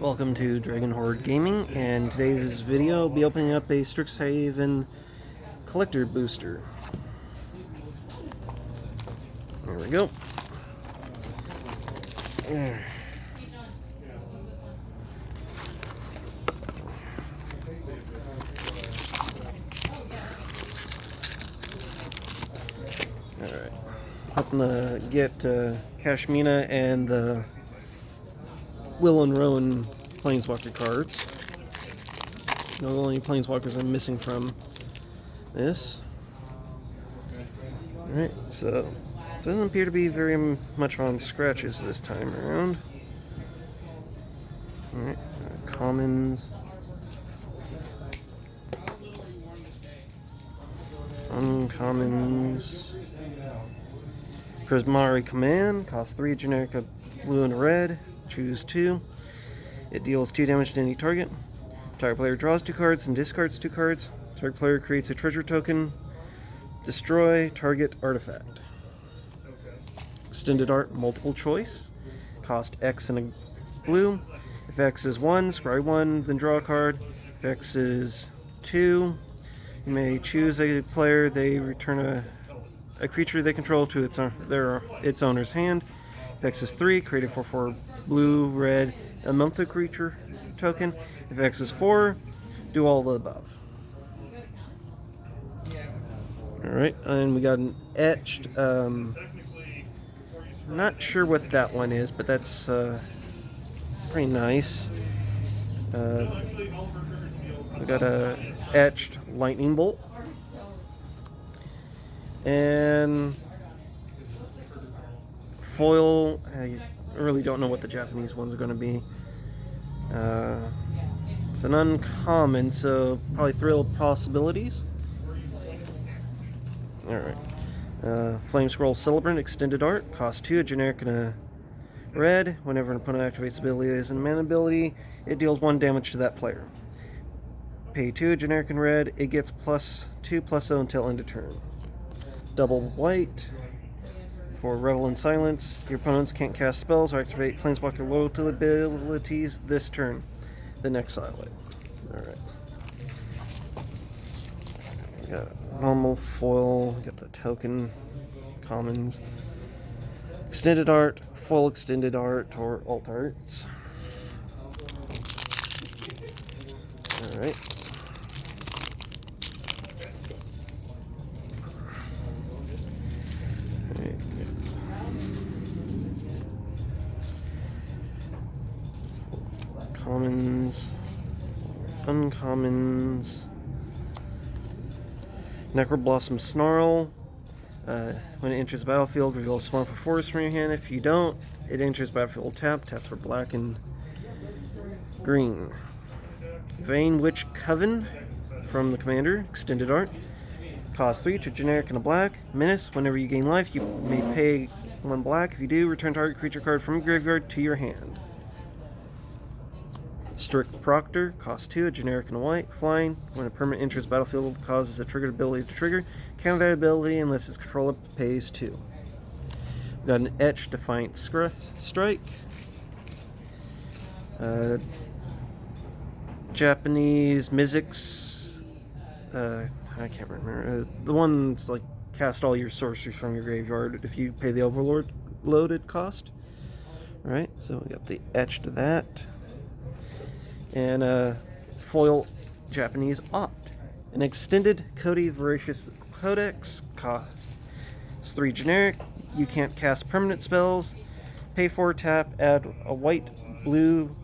welcome to Dragon Horde Gaming, and today's video will be opening up a Strixhaven collector booster. There we go. Alright. Hoping to get Kashmina and the Will and Rowan Planeswalker cards. The only Planeswalkers I'm missing from this. Alright, so doesn't appear to be very much on scratches this time around. Alright, commons. Uncommons. Prismari Command, costs 3, generic blue and red. Choose 2. It deals 2 damage to any target. Target player draws 2 cards and discards 2 cards. Target player creates a treasure token. Destroy target artifact. Extended art, multiple choice. Cost X and a blue. If X is 1, scry 1, then draw a card. If X is 2, you may choose a player. They return a creature they control to its owner's hand. If X is 3, create a 4/4 blue, red, elemental creature token. If X is 4, do all the above. Alright, and we got an etched. Not sure what that one is, but that's pretty nice. We got a etched lightning bolt. And foil, I really don't know what the Japanese ones are going to be. It's an uncommon, so probably Thrill of Possibilities. Alright. Flame Scroll Celebrant, extended art, cost 2, a generic and a red. Whenever an opponent activates ability as a mana ability, it deals 1 damage to that player. Pay 2, a generic and red, it gets +2/+0 until end of turn. Double white. For Revel in Silence, your opponents can't cast spells or activate Planeswalker loyalty abilities this turn. Then exile it. Alright. We got normal foil, we got the token, commons, extended art, full extended art, or alt arts. Alright. Commons, uncommons, Necroblossom Snarl. When it enters the battlefield, reveal a Swamp of Forest from your hand. If you don't, it enters battlefield tapped for black and green. Vane Witch Coven from the Commander, extended art. Cost 3 to generic and a black. Menace, whenever you gain life, you may pay 1 black. If you do, return target creature card from your graveyard to your hand. Strict Proctor, cost 2, a generic and a white, flying. When a permanent enters the battlefield, causes a triggered ability to trigger. Counter that ability unless its controller pays 2. We got an Etched Defiant Strike. Japanese Mizzix. I can't remember. The one that's like cast all your sorceries from your graveyard if you pay the Overlord loaded cost. Alright, so we got the Etched of that. And foil Japanese Opt. An extended Cody Voracious Codex, costs 3 generic. You can't cast permanent spells. Pay 4, tap, add a white, blue,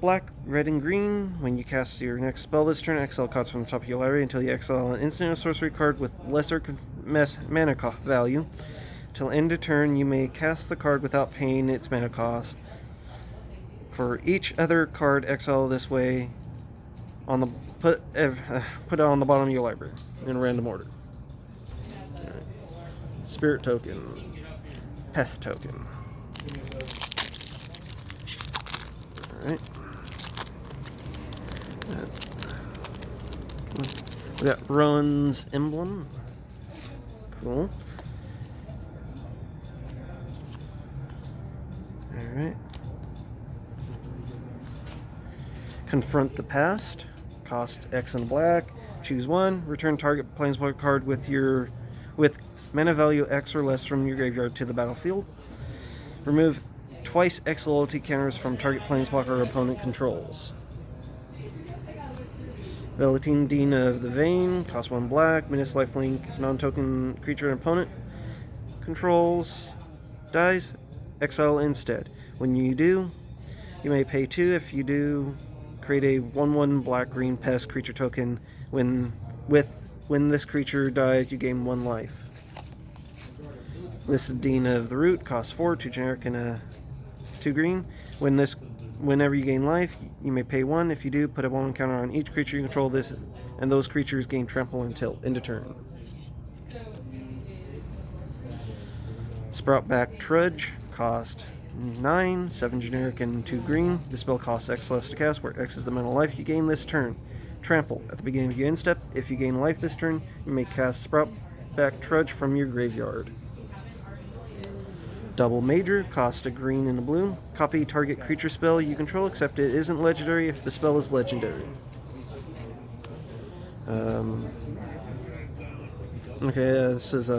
black, red, and green. When you cast your next spell this turn, exile cards from the top of your library until you exile an instant or sorcery card with lesser mana value. Till end of turn, you may cast the card without paying its mana cost. For each other card exile this way, put it on the bottom of your library in random order. Right. Spirit token, pest token. All right. We got Rowan's Emblem. Cool. Alright. Confront the Past. Cost X and black. Choose one. Return target planeswalker card with mana value X or less from your graveyard to the battlefield. Remove twice X loyalty counters from target planeswalker or opponent controls. Velatine Dean of the Vein. Cost 1 black. Menace lifelink. If non-token creature and opponent controls dies, exile instead. When you do, you may pay 2. If you do, create a 1/1 black-green pest creature token. When this creature dies, you gain 1 life. Listed Dean of the Root. Cost 4. 2 generic and a 2 green. Whenever you gain life, you may pay 1. If you do, put a 1 counter on each creature you control this, and those creatures gain trample until end of turn. Sproutback Trudge. Cost 9. 7 generic and 2 green. The spell costs X less to cast, where X is the amount of life you gain this turn. Trample. At the beginning of your end step, if you gain life this turn, you may cast Sproutback Trudge from your graveyard. Double Major, cost a green and a blue. Copy target creature spell you control, except it isn't legendary if the spell is legendary. This is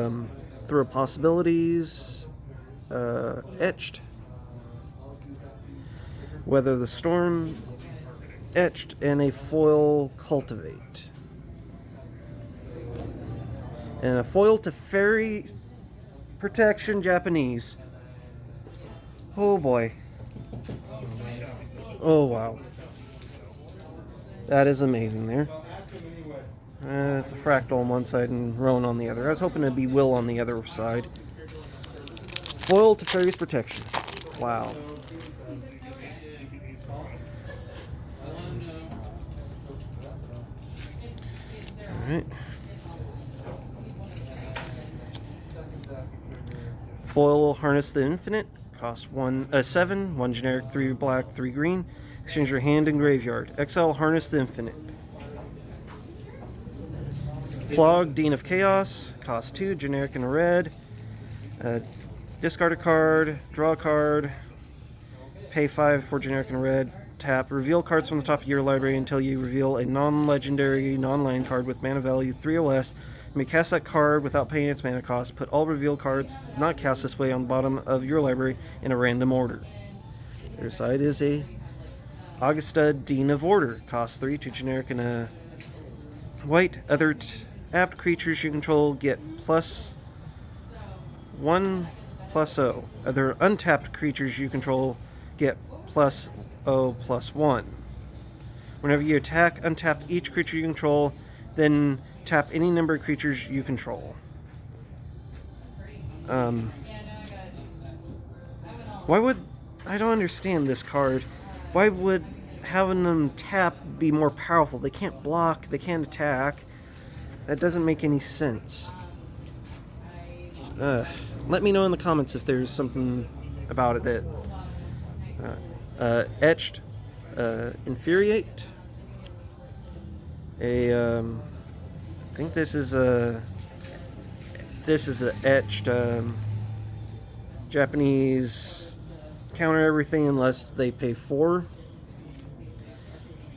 Throw Possibilities. Etched. Weather the Storm. Etched, and a foil Cultivate. And a foil to Fairy Protection Japanese. Oh boy. Oh wow. That is amazing there. It's a Fractal on one side and Roan on the other. I was hoping it'd be Will on the other side. Foil to Fairy's Protection. Wow. Alright. Foil Harness the Infinite. Cost 7. 1 generic, 3 black, 3 green. Exchange your hand and graveyard. Exile Harness the Infinite. Plog Dean of Chaos. Cost 2. Generic and a red. Discard a card. Draw a card. Pay 5 for generic and a red. Tap. Reveal cards from the top of your library until you reveal a non-legendary, non-land card with mana value 3 or less. You may cast that card without paying its mana cost. Put all revealed cards not cast this way on the bottom of your library in a random order. Their side is a Augusta Dean of Order. Cost 3, 2 generic and a white. Other tapped creatures you control get +1/+0. Other untapped creatures you control get +0/+1. Whenever you attack, untap each creature you control, then tap any number of creatures you control. Why would... I don't understand this card. Why would having them tap be more powerful? They can't block, they can't attack. That doesn't make any sense. Let me know in the comments if there's something about it that... Etched. Infuriate. I think this is a etched Japanese counter everything unless they pay 4.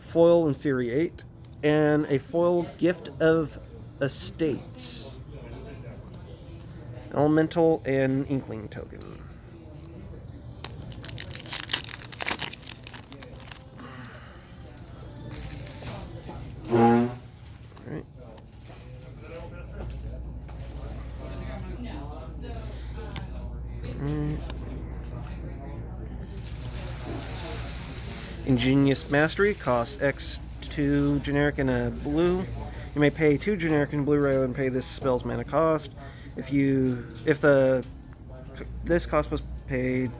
Foil Infuriate, and a foil Gift of Estates. Elemental and Inkling token. Ingenious Mastery costs X, 2 generic and a blue. You may pay 2 generic and blue rather than pay this spell's mana cost. If this cost was paid,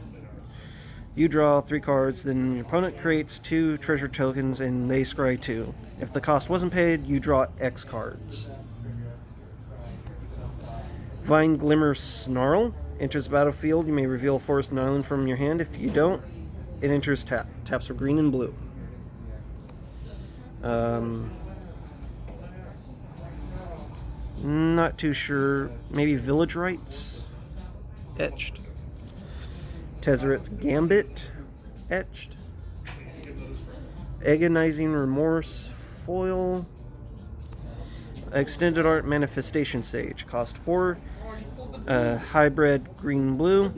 you draw 3 cards, then your opponent creates 2 treasure tokens and they scry 2. If the cost wasn't paid, you draw X cards. Vine Glimmer Snarl enters the battlefield. You may reveal a forest and island from your hand. If you don't, it enters tap. Taps are green and blue. Not too sure. Maybe Village Rites? Etched. Tezzeret's Gambit? Etched. Agonizing Remorse foil. Extended Art Manifestation Sage. Cost 4. Hybrid green-blue.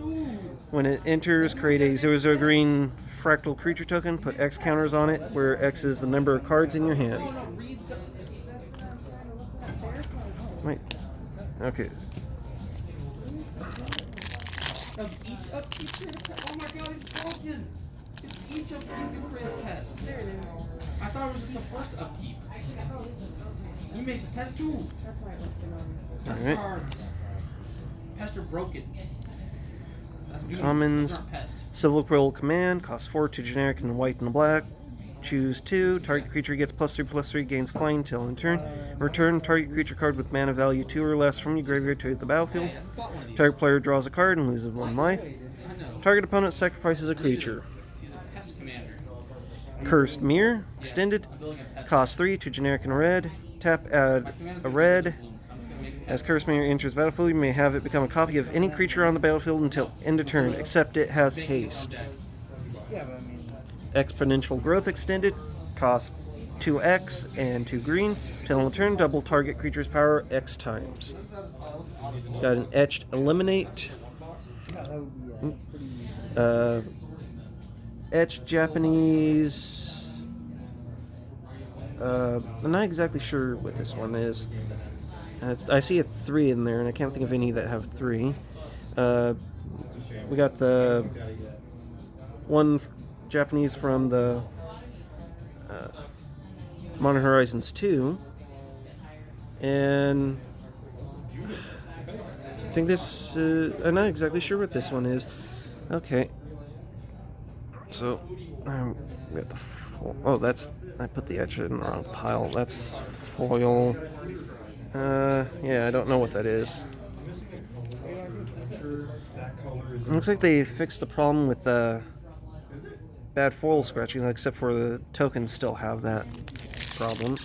When it enters, create a 0/0 green fractal creature token. Put X counters on it, where X is the number of cards in your hand. Wait. Okay. Of each upkeep, create a pest. Oh my god, it's broken! It's each upkeep you create a pest. There it is. I thought it was just the first upkeep. He makes a pest too. That's why I left it on. Pest cards. Pests are broken. That's good. Commons. Those aren't pests. Prismari Command. Costs 4, 2 generic and white and black. Choose 2. Target creature gets +3/+3, gains flying till end turn. Return target creature card with mana value 2 or less from your graveyard to the battlefield. Target player draws a card and loses 1 life. Target opponent sacrifices a creature. He's a pest commander. Cursed Mirror. Extended. Cost 3, 2 generic and a red. Tap, add a red. As Cursed Mirror enters the battlefield, you may have it become a copy of any creature on the battlefield until end of turn, except it has haste. Exponential Growth Extended. Cost 2x and 2 green. Till end of turn, double target creature's power X times. Got an Etched Eliminate. Etched Japanese. I'm not exactly sure what this one is. I see a 3 in there, and I can't think of any that have 3. We got the one Japanese from the Modern Horizons 2, and I think this. I'm not exactly sure what this one is. Okay, so we got the. Oh, that's. I put the etch in the wrong pile. That's foil. Yeah, I don't know what that is. It looks like they fixed the problem with the bad foil scratching, except for the tokens still have that problem.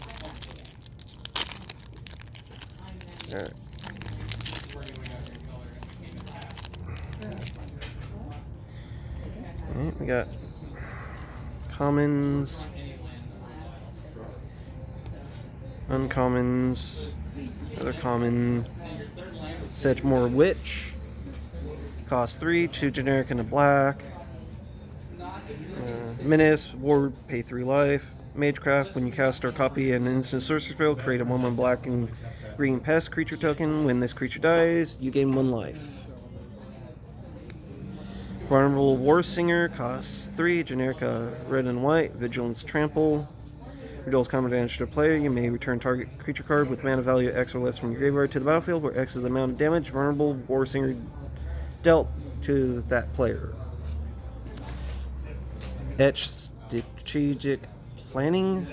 Alright. Alright, we got commons, uncommons, another common, Sedgemoor Witch, cost 3, 2 generic and a black. Menace, Ward, pay 3 life. Magecraft, when you cast or copy an instant sorcery spell, create a 1/1 black and green pest creature token. When this creature dies, you gain 1 life. Vulnerable War Singer, costs 3, generic red and white, Vigilance Trample. Reduces combat damage to a player. You may return target creature card with mana value X or less from your graveyard to the battlefield, where X is the amount of damage Vulnerable War Singer dealt to that player. Etched Strategic Planning.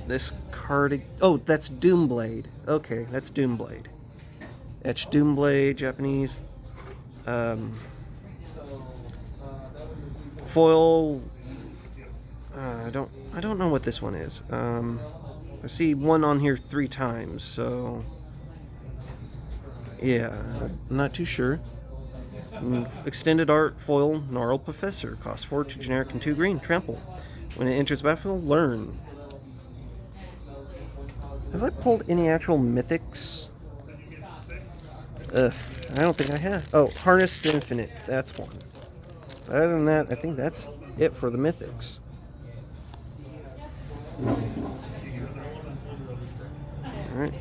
This card. Oh, that's Doomblade. Okay, that's Doomblade. Etched Doomblade, Japanese. Foil. I don't know what this one is. I see one on here 3 times, so yeah, I'm not too sure. Extended Art Foil Gnarled Professor, costs 4, 2 generic and 2 green. Trample. When it enters the battlefield, learn. Have I pulled any actual mythics? I don't think I have. Oh, Harness the Infinite. That's one. Other than that, I think that's it for the mythics. Alright.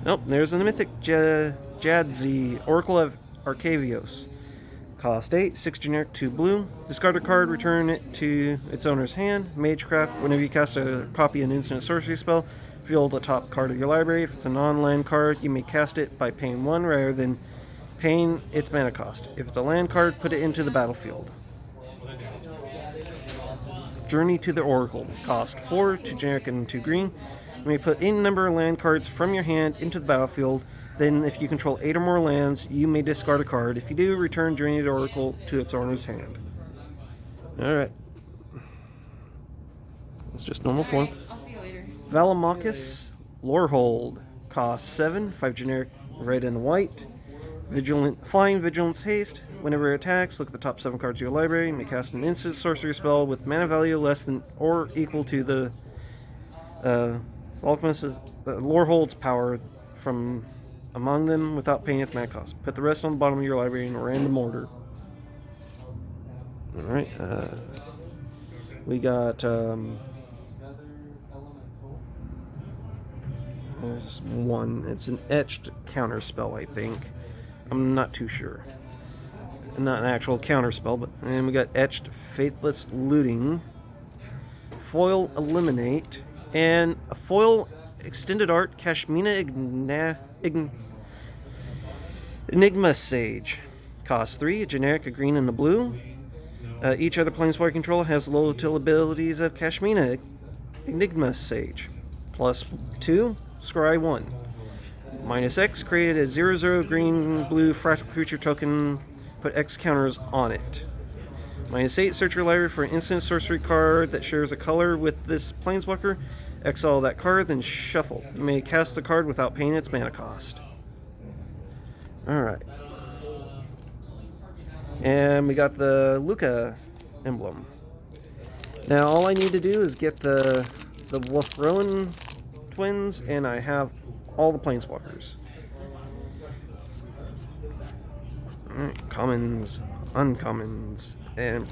Nope, there's the mythic Jadzi, Oracle of Arcavios. Cost 8, 6 generic, 2 blue. Discard a card, return it to its owner's hand. Magecraft, whenever you cast a copy of an instant sorcery spell, reveal the top card of your library. If it's a non-land card, you may cast it by paying 1 rather than paying its mana cost. If it's a land card, put it into the battlefield. Journey to the Oracle. Cost 4, 2 generic and 2 green. You may put any number of land cards from your hand into the battlefield. Then, if you control 8 or more lands, you may discard a card. If you do, return Journey to the Oracle to its owner's hand. Alright. It's just normal form. I'll see you later. Valamakis, Lorehold. Cost 7, 5 generic, red and white. Flying Vigilance Haste. Whenever it attacks, look at the top 7 cards of your library. You may cast an instant sorcery spell with mana value less than or equal to the Alchemist's Lorehold's power from among them without paying its mana cost. Put the rest on the bottom of your library in random order. Alright, we got this one. It's an etched counter spell, I think. I'm not too sure. Not an actual counter spell, but and we got etched Faithless Looting, foil Eliminate, and a foil extended art Kashmina Enigma Sage. Cost 3, a generic, a green, and a blue. Each other planeswalker control has low utility abilities of Kashmina Enigma Sage. Plus 2, scry 1. Minus X, created a 0/0 green blue fractal creature token, put X counters on it. Minus 8, search your library for an instant sorcery card that shares a color with this planeswalker. Exile that card, then shuffle. You may cast the card without paying its mana cost. Alright. And we got the Luca emblem. Now all I need to do is get the Wolf Rowan twins, and I have all the planeswalkers. Alright, commons, uncommons, and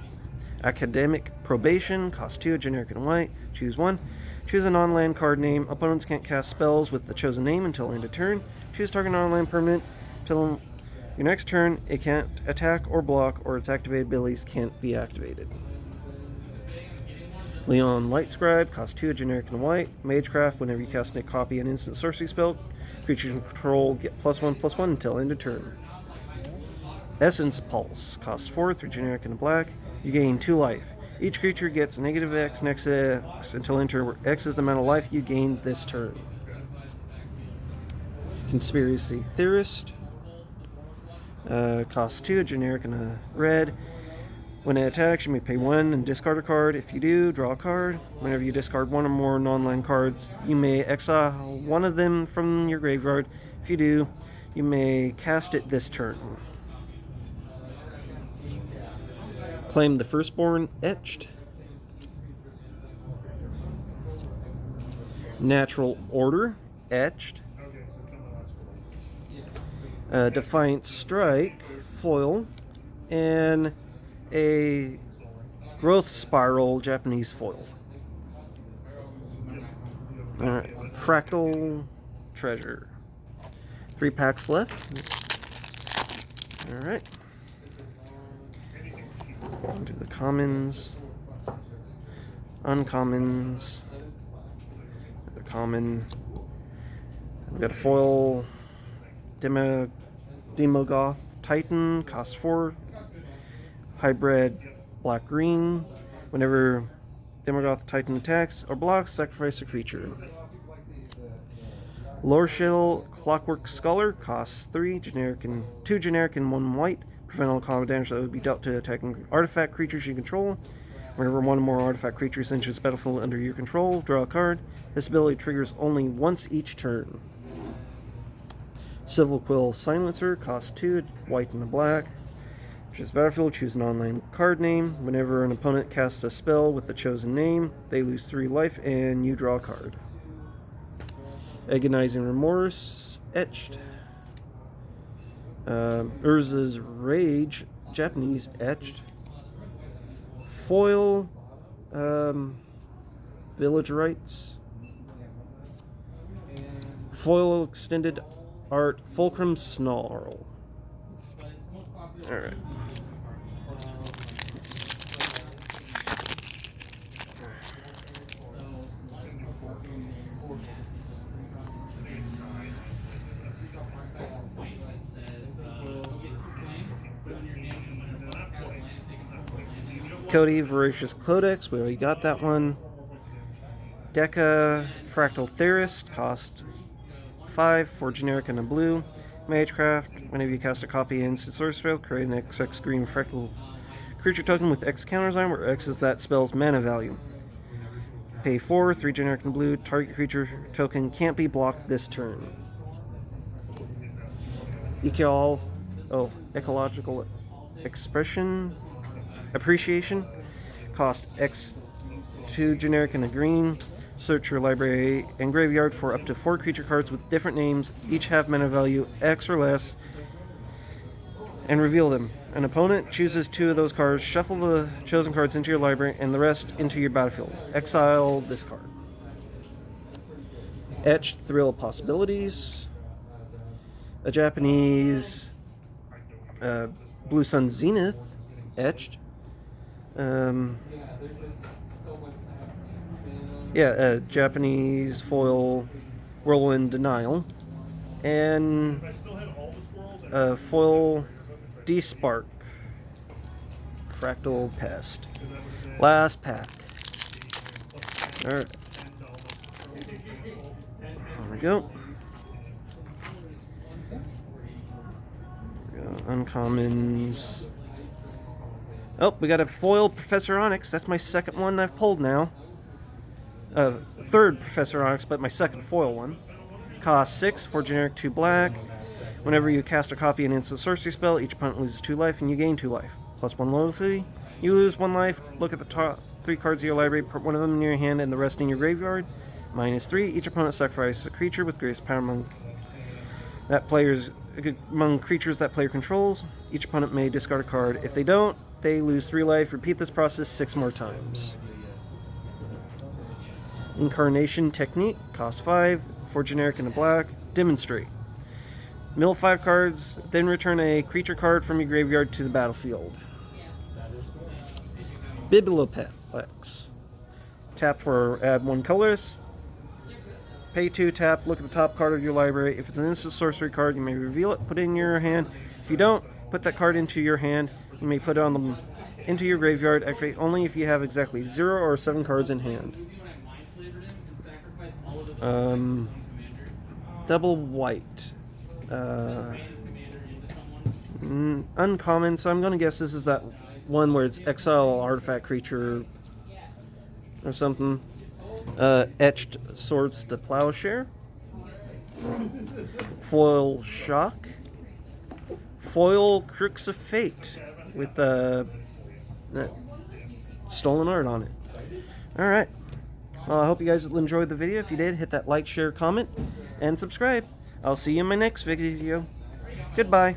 Academic Probation, cost 2, generic and white, choose 1. Choose a non-land card name. Opponents can't cast spells with the chosen name until end of turn. Choose target non-land permanent until your next turn. It can't attack or block, or its activated abilities can't be activated. Leon Light Scribe, cost 2, generic and white. Magecraft, whenever you cast a copy an instant sorcery spell, creature control get +1/+1 until end of turn. Essence Pulse, cost 4, 3 generic and a black. You gain 2 life. Each creature gets negative X next to X until end turn, where X is the amount of life you gain this turn. Conspiracy Theorist, cost 2, a generic and a red. When it attacks, you may pay 1 and discard a card. If you do, draw a card. Whenever you discard 1 or more non-land cards, you may exile one of them from your graveyard. If you do, you may cast it this turn. Claim the Firstborn, etched. Natural Order, etched. Defiant Strike, foil. And a Growth Spiral, Japanese foil. Alright, Fractal Treasure. 3 packs left. Alright. Onto the commons, uncommons, the common. We've got a foil Demogoth Titan, cost 4, hybrid black-green. Whenever Demogoth Titan attacks or blocks, sacrifice a creature. Loreshell Clockwork Scholar, costs 3, 2 generic and 1 white. Prevent all combat damage that would be dealt to attacking artifact creatures you control. Whenever one or more artifact creatures enters the battlefield under your control, draw a card. This ability triggers only once each turn. Civil Quill Silencer, cost 2, white and a black. Choose battlefield, choose an online card name. Whenever an opponent casts a spell with the chosen name, they lose 3 life and you draw a card. Agonizing Remorse, etched. Urza's Rage, Japanese, etched. Foil, Village Rites. Foil extended art, Fulcrum Snarl. Alright. Cody, Voracious Codex, we already got that one. Deca, Fractal Theorist, cost 5 for generic and a blue. Magecraft, whenever you cast a copy of instant sorcery spell, create an XX green fractal creature token with X counters on, where X is that spell's mana value. Pay 4, 3 generic and blue. Target creature token can't be blocked this turn. Ikal Oh, ecological appreciation. Cost X2 generic and a green. Search your library and graveyard for up to 4 creature cards with different names, each have mana value X or less, and reveal them. An opponent chooses 2 of those cards, shuffle the chosen cards into your library, and the rest into your battlefield. Exile this card. Etched Thrill of Possibilities. A Japanese Blue Sun Zenith. Etched. Japanese foil Whirlwind Denial. And foil D-Spark. Fractal Pest. Last pack. Alright. There we go. Uncommons. Oh, we got a foil Professor Onyx. That's my second one I've pulled now. Third Professor Onyx, but my second foil one. Cost 6 for generic 2 black. Whenever you cast a copy of an instant sorcery spell, each opponent loses 2 life and you gain 2 life. +1 loyalty. You lose 1 life. Look at the top 3 cards of your library, put one of them in your hand and the rest in your graveyard. -3. Each opponent sacrifices a creature with greatest power among creatures that player controls. Each opponent may discard a card. If they don't, they lose 3 life. Repeat this process 6 more times. Incarnation Technique, cost 5, for generic and a black. Demonstrate. Mill 5 cards, then return a creature card from your graveyard to the battlefield. Biblioplex. Tap for add 1 colorless. Pay 2, tap, look at the top card of your library. If it's an instant sorcery card, you may reveal it, put it in your hand. If you don't, put that card into your hand. You may put it into your graveyard. Activate only if you have exactly 0 or 7 cards in hand. Double white. Uncommon, so I'm going to guess this is that one where it's exile artifact creature or something. Etched Swords to Plowshare. Foil Shock. Foil Crooks of Fate with stolen art on it. Alright. Well, I hope you guys enjoyed the video. If you did, hit that like, share, comment, and subscribe. I'll see you in my next video. Goodbye.